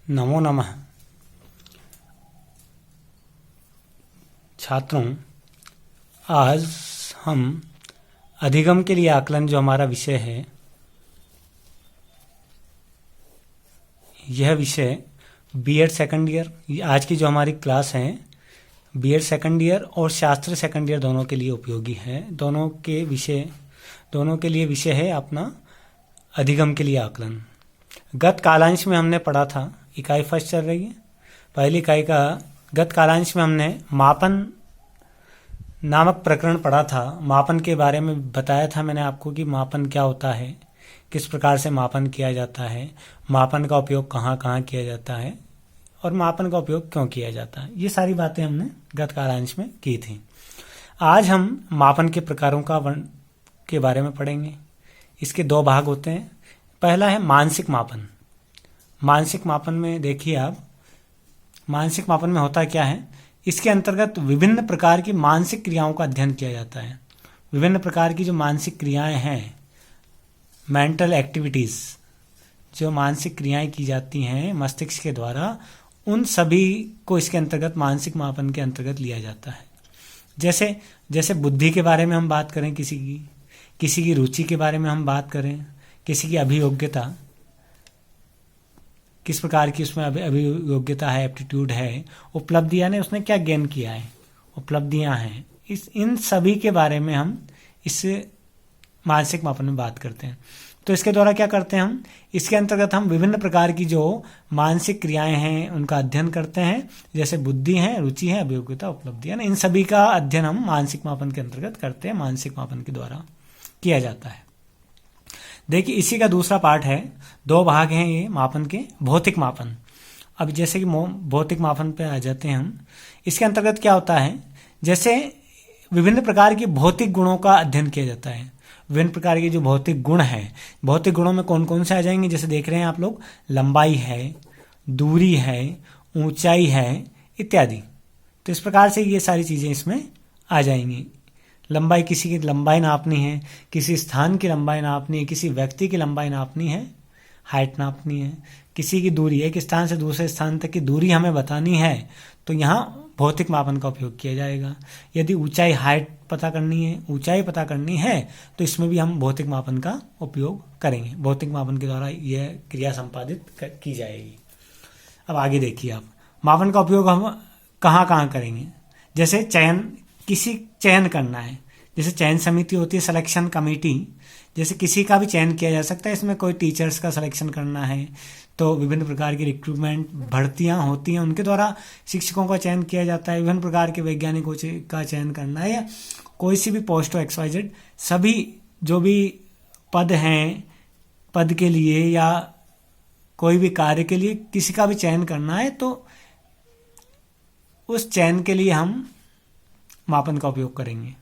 नमो नमः। छात्रों, आज हम अधिगम के लिए आकलन जो हमारा विषय है, यह विषय बीएड सेकंड ईयर, आज की जो हमारी क्लास है बीएड सेकंड ईयर और शास्त्र सेकंड ईयर दोनों के लिए उपयोगी है। दोनों के लिए विषय है अपना अधिगम के लिए आकलन। गत कालांश में हमने पढ़ा था, इकाई फर्स्ट चल रही है, पहली इकाई का गत कालांश में हमने मापन नामक प्रकरण पढ़ा था। मापन के बारे में बताया था मैंने आपको कि मापन क्या होता है, किस प्रकार से मापन किया जाता है, मापन का उपयोग कहाँ कहाँ किया जाता है और मापन का उपयोग क्यों किया जाता है। ये सारी बातें हमने गत कालांश में की थी। आज हम मापन के प्रकारों के बारे में पढ़ेंगे। इसके दो भाग होते हैं। पहला है मानसिक मापन। मानसिक मापन में देखिए आप, मानसिक मापन में होता क्या है, इसके अंतर्गत विभिन्न प्रकार की मानसिक क्रियाओं का अध्ययन किया जाता है। विभिन्न प्रकार की जो मानसिक क्रियाएं हैं, मेंटल एक्टिविटीज, जो मानसिक क्रियाएं की जाती हैं मस्तिष्क के द्वारा, उन सभी को इसके अंतर्गत मानसिक मापन के अंतर्गत लिया जाता है। जैसे बुद्धि के बारे में हम बात करें, किसी की रुचि के बारे में हम बात करें, किसी की अभियोग्यता, किस प्रकार की उसमें अभियोग्यता है, एप्टीट्यूड है, उपलब्धियां ने उसने क्या गेन किया है, उपलब्धियां हैं, इन सभी के बारे में हम इस मानसिक मापन में बात करते हैं। तो इसके द्वारा क्या करते हैं हम, इसके अंतर्गत हम विभिन्न प्रकार की जो मानसिक क्रियाएं हैं उनका अध्ययन करते हैं। जैसे बुद्धि है, रुचि है, अभियोग्यता, उपलब्धियां, इन सभी का अध्ययन हम मानसिक मापन के अंतर्गत करते हैं, मानसिक मापन के द्वारा किया जाता है। देखिए, इसी का दूसरा पार्ट है, दो भाग हैं ये मापन के। भौतिक मापन। अब जैसे कि भौतिक मापन पे आ जाते हैं हम। इसके अंतर्गत क्या होता है, जैसे विभिन्न प्रकार के भौतिक गुणों का अध्ययन किया जाता है। विभिन्न प्रकार के जो भौतिक गुण हैं, भौतिक गुणों में कौन कौन से आ जाएंगे, जैसे देख रहे हैं आप लोग, लंबाई है, दूरी है, ऊंचाई है, इत्यादि। तो इस प्रकार से ये सारी चीजें इसमें आ जाएंगी। लंबाई, किसी की लंबाई नापनी है, किसी स्थान की लंबाई नापनी है, किसी व्यक्ति की लंबाई नापनी है, हाइट नापनी है, किसी की दूरी, एक स्थान से दूसरे स्थान तक की दूरी हमें बतानी है, तो यहाँ भौतिक मापन का उपयोग किया जाएगा। यदि ऊंचाई, हाइट पता करनी है, ऊंचाई पता करनी है, तो इसमें भी हम भौतिक मापन का उपयोग करेंगे। भौतिक मापन के द्वारा यह क्रिया संपादित की जाएगी। अब आगे देखिए आप, मापन का उपयोग हम कहाँ कहाँ करेंगे। जैसे चयन करना है, जैसे चयन समिति होती है, सिलेक्शन कमेटी, जैसे किसी का भी चयन किया जा सकता है। इसमें कोई टीचर्स का सिलेक्शन करना है तो विभिन्न प्रकार की रिक्रूटमेंट भर्तियां होती हैं, उनके द्वारा शिक्षकों का चयन किया जाता है। विभिन्न प्रकार के वैज्ञानिकों का चयन करना है, या कोई सी भी पोस्ट हो, XYZ, सभी जो भी पद हैं, पद के लिए या कोई भी कार्य के लिए किसी का भी चयन करना है, तो उस चयन के लिए हम मापन का उपयोग करेंगे।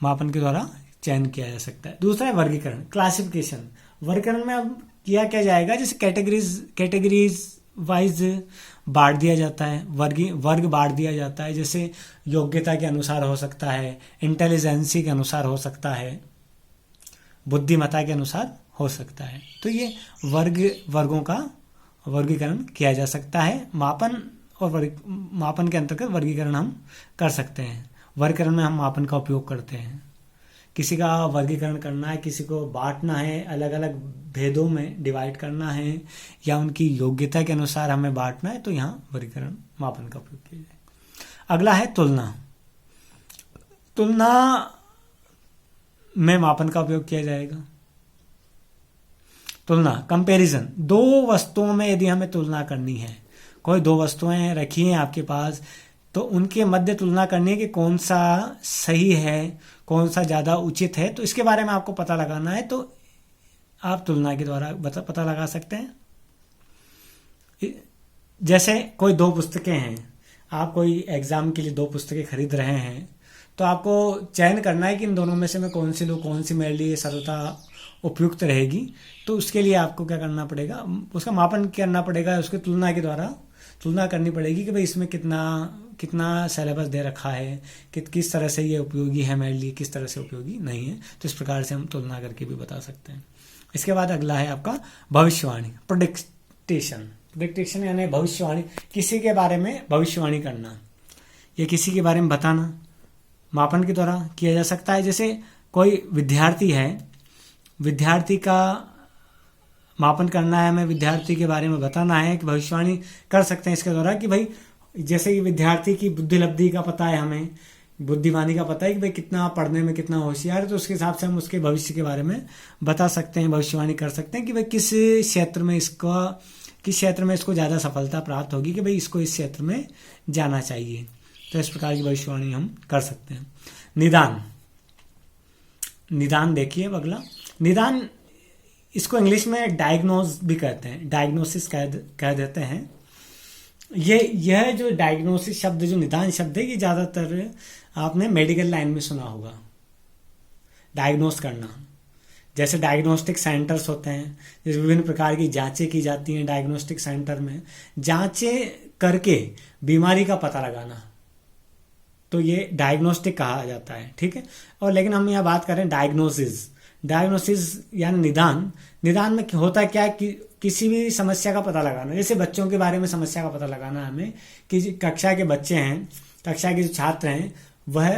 मापन के द्वारा चयन किया जा सकता है। दूसरा है वर्गीकरण, क्लासिफिकेशन। वर्गीकरण में अब किया क्या जाएगा, जैसे कैटेगरीज वाइज बांट दिया जाता है, वर्ग बांट दिया जाता है। जैसे योग्यता के अनुसार हो सकता है, इंटेलिजेंसी के अनुसार हो सकता है, बुद्धिमत्ता के अनुसार हो सकता है। तो ये वर्गों का वर्गीकरण किया जा सकता है। मापन के अंतर्गत वर्गीकरण हम कर सकते हैं। वर्गीकरण में हम मापन का उपयोग करते हैं। किसी का वर्गीकरण करना है, किसी को बांटना है, अलग अलग भेदों में डिवाइड करना है, या उनकी योग्यता के अनुसार हमें बांटना है, तो यहाँ वर्गीकरण मापन का उपयोग किया जाए। अगला है तुलना। तुलना में मापन का उपयोग किया जाएगा। तुलना, कंपैरिजन, दो वस्तुओं में यदि हमें तुलना करनी है, कोई दो वस्तुएं रखी हैं आपके पास, तो उनके मध्य तुलना करनी है कि कौन सा सही है, कौन सा ज्यादा उचित है, तो इसके बारे में आपको पता लगाना है, तो आप तुलना के द्वारा पता लगा सकते हैं। जैसे कोई दो पुस्तकें हैं, आप कोई एग्जाम के लिए दो पुस्तकें खरीद रहे हैं, तो आपको चयन करना है कि इन दोनों में से मैं कौन सी लूँ, कौन सी मेरे लिए सर्वथा उपयुक्त रहेगी। तो उसके लिए आपको क्या करना पड़ेगा, उसका मापन करना पड़ेगा उसकी तुलना के द्वारा। तुलना करनी पड़ेगी कि भाई इसमें कितना सिलेबस दे रखा है, किस तरह से ये उपयोगी है मेरे लिए, किस तरह से उपयोगी नहीं है। तो इस प्रकार से हम तुलना करके भी बता सकते हैं। इसके बाद अगला है आपका भविष्यवाणी, प्रेडिक्टेशन यानी भविष्यवाणी, किसी के बारे में भविष्यवाणी करना या किसी के बारे में बताना मापन के द्वारा किया जा सकता है। जैसे कोई विद्यार्थी है, विद्यार्थी का मापन करना है, हमें विद्यार्थी के बारे में बताना है कि भविष्यवाणी कर सकते हैं इसके द्वारा कि भाई जैसे कि विद्यार्थी की बुद्धिलब्धि का पता है, हमें बुद्धिमानी का पता है कि भाई कितना पढ़ने में कितना होशियार है, तो उसके हिसाब से हम उसके भविष्य के बारे में बता सकते हैं, भविष्यवाणी कर सकते हैं कि भाई किस क्षेत्र में इसको ज़्यादा सफलता प्राप्त होगी, कि भाई इसको इस क्षेत्र में जाना चाहिए। तो इस प्रकार की भविष्यवाणी हम कर सकते हैं। निदान देखिए अगला, निदान इसको इंग्लिश में डायग्नोज भी कहते हैं, डायग्नोसिस कह देते हैं। यह जो डायग्नोसिस शब्द, जो निदान शब्द है, ये ज़्यादातर आपने मेडिकल लाइन में सुना होगा। डायग्नोस करना, जैसे डायग्नोस्टिक सेंटर्स होते हैं, जैसे विभिन्न प्रकार की जांचें की जाती हैं डायग्नोस्टिक सेंटर में, जांचें करके बीमारी का पता लगाना, तो ये डायग्नोस्टिक कहा जाता है, ठीक है। और लेकिन हम यहाँ बात करें डायग्नोसिस यानी निदान में होता क्या है कि किसी भी समस्या का पता लगाना। जैसे बच्चों के बारे में समस्या का पता लगाना हमें, कि कक्षा के बच्चे हैं, कक्षा के जो छात्र हैं, वह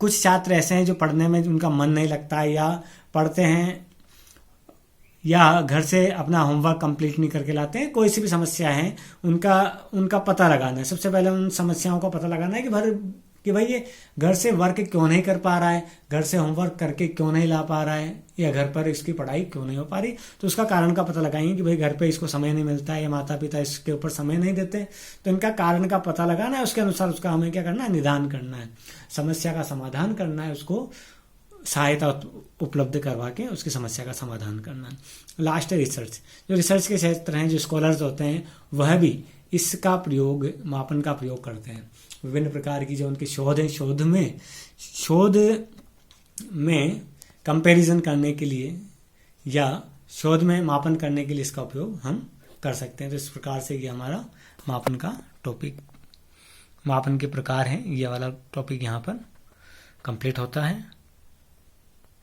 कुछ छात्र ऐसे हैं जो पढ़ने में उनका मन नहीं लगता है, या पढ़ते हैं या घर से अपना होमवर्क कंप्लीट नहीं करके लाते हैं, कोई सी भी समस्या है, उनका पता लगाना है। सबसे पहले उन समस्याओं का पता लगाना है कि भाई ये घर से वर्क क्यों नहीं कर पा रहा है, घर से होमवर्क करके क्यों नहीं ला पा रहा है, या घर पर इसकी पढ़ाई क्यों नहीं हो पा रही। तो उसका कारण का पता लगाएंगे कि भाई घर पे इसको समय नहीं मिलता है, या माता पिता इसके ऊपर समय नहीं देते। तो इनका कारण का पता लगाना है, उसके अनुसार उसका हमें क्या करना है, निदान करना है, समस्या का समाधान करना है, उसको सहायता उपलब्ध करवा के उसकी समस्या का समाधान करना है। लास्ट है रिसर्च। जो रिसर्च के क्षेत्र हैं, जो स्कॉलर्स होते हैं, वह भी इसका प्रयोग, मापन का प्रयोग करते हैं। विभिन्न प्रकार की जो उनके शोध हैं, शोध में कंपैरिजन करने के लिए या शोध में मापन करने के लिए इसका उपयोग हम कर सकते हैं। तो इस प्रकार से ये हमारा मापन का टॉपिक, मापन के प्रकार हैं, ये वाला टॉपिक यहाँ पर कंप्लीट होता है।